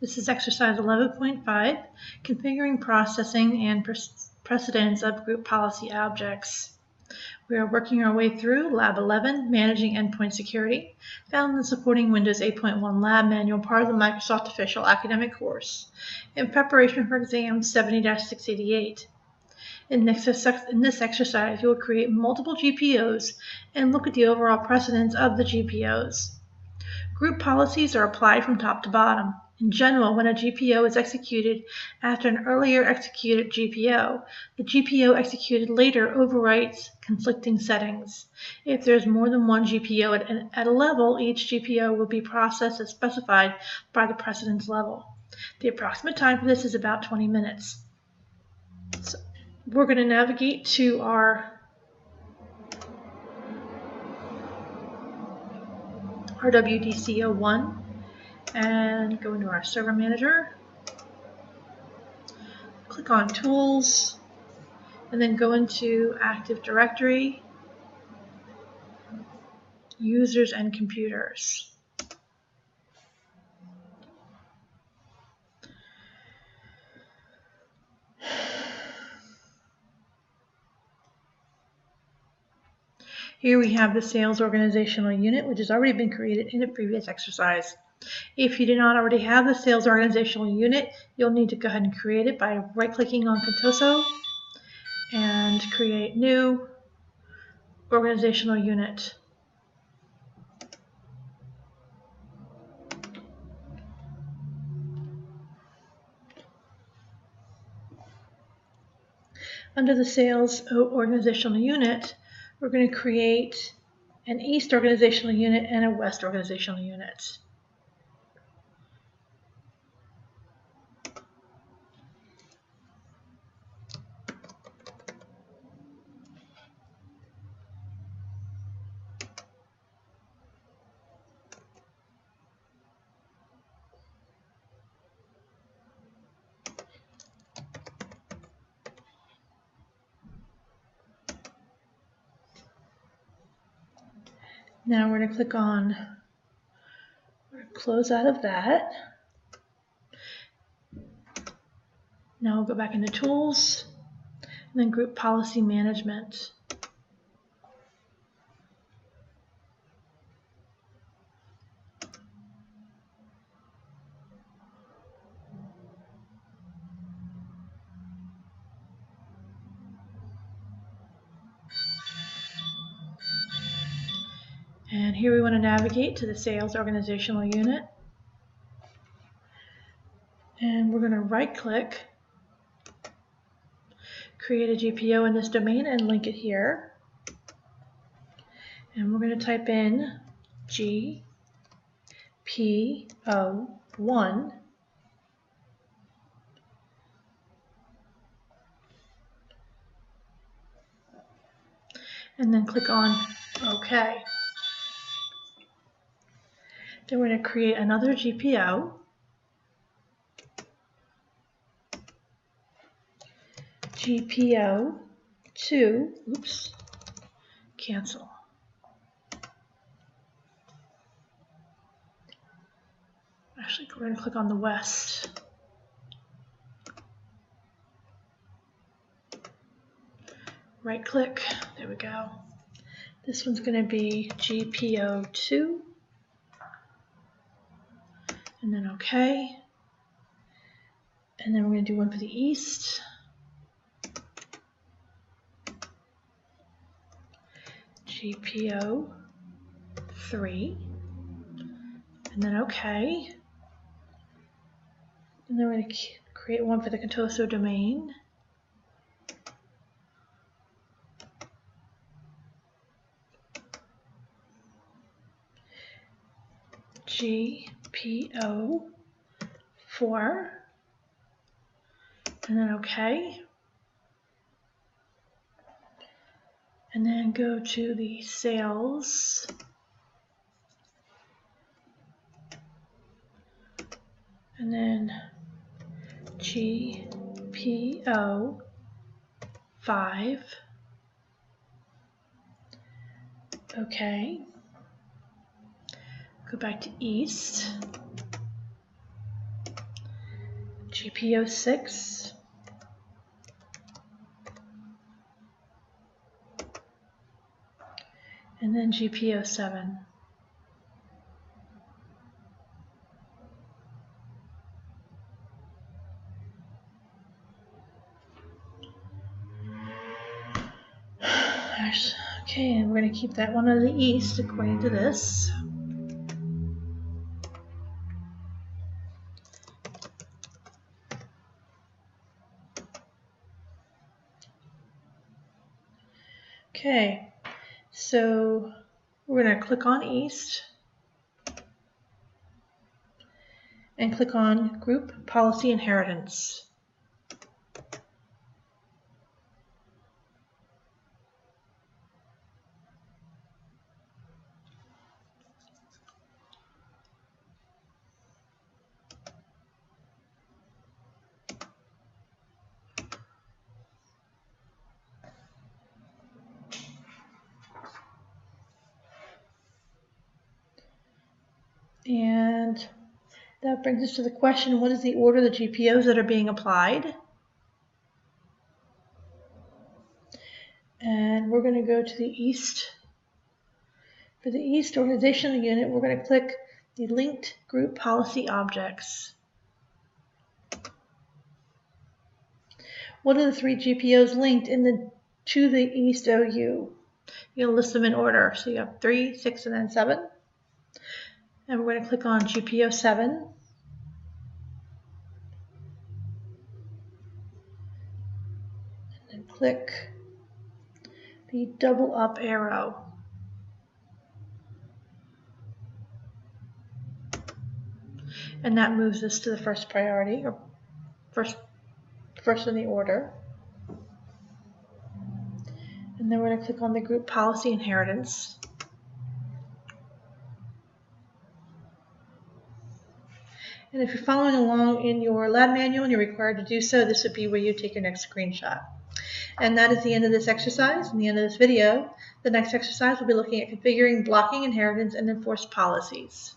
This is exercise 11.5, configuring processing and precedence of group policy objects. We are working our way through Lab 11, Managing Endpoint Security, found in the supporting Windows 8.1 Lab Manual, part of the Microsoft Official Academic Course, in preparation for exam 70-688. In this exercise, you will create multiple GPOs and look at the overall precedence of the GPOs. Group policies are applied from top to bottom. In general, when a GPO is executed after an earlier executed GPO, the GPO executed later overwrites conflicting settings. If there is more than one GPO at a level, each GPO will be processed as specified by the precedence level. The approximate time for this is about 20 minutes. So we're going to navigate to our WDC01 and go into our server manager, click on Tools, and then go into Active Directory, Users and Computers. Here we have the sales organizational unit, which has already been created in a previous exercise. If you do not already have the sales organizational unit, you'll need to go ahead and create it by right-clicking on Contoso and create New Organizational Unit. Under the sales organizational unit, we're going to create an East organizational unit and a West organizational unit. Now we're going to click on, close out of that. Now we'll go back into Tools, and then Group Policy Management. And here we want to navigate to the sales organizational unit. And we're going to right-click, create a GPO in this domain and link it here. And we're going to type in GPO1. And then click on OK. Then we're going to create another GPO. GPO2, oops, cancel. Actually, we're going to click on the West. Right click, there we go. This one's going to be GPO2. And then OK. And then we're going to do one for the East. GPO3. And then OK. And then we're going to create one for the Contoso domain. GPO4. And then OK. And then go to the sales. And then GPO5. OK. Go back to East. GPO 6, and then GPO 7. Okay, and we're going to keep that one on the east according to this. Okay, so we're going to click on East and click on Group Policy Inheritance. And that brings us to the question, what is the order of the GPOs that are being applied? And we're going to go to the East. For the East organizational unit, we're going to click the linked group policy objects. What are the 3 GPOs linked to the East OU? You'll list them in order. So you have 3, 6, and then 7. And we're going to click on GPO 7. And then click the double up arrow. And that moves us to the first priority, or first in the order. And then we're going to click on the group policy inheritance. And if you're following along in your lab manual and you're required to do so, this would be where you take your next screenshot. And that is the end of this exercise and the end of this video. The next exercise will be looking at configuring blocking, inheritance, and enforced policies.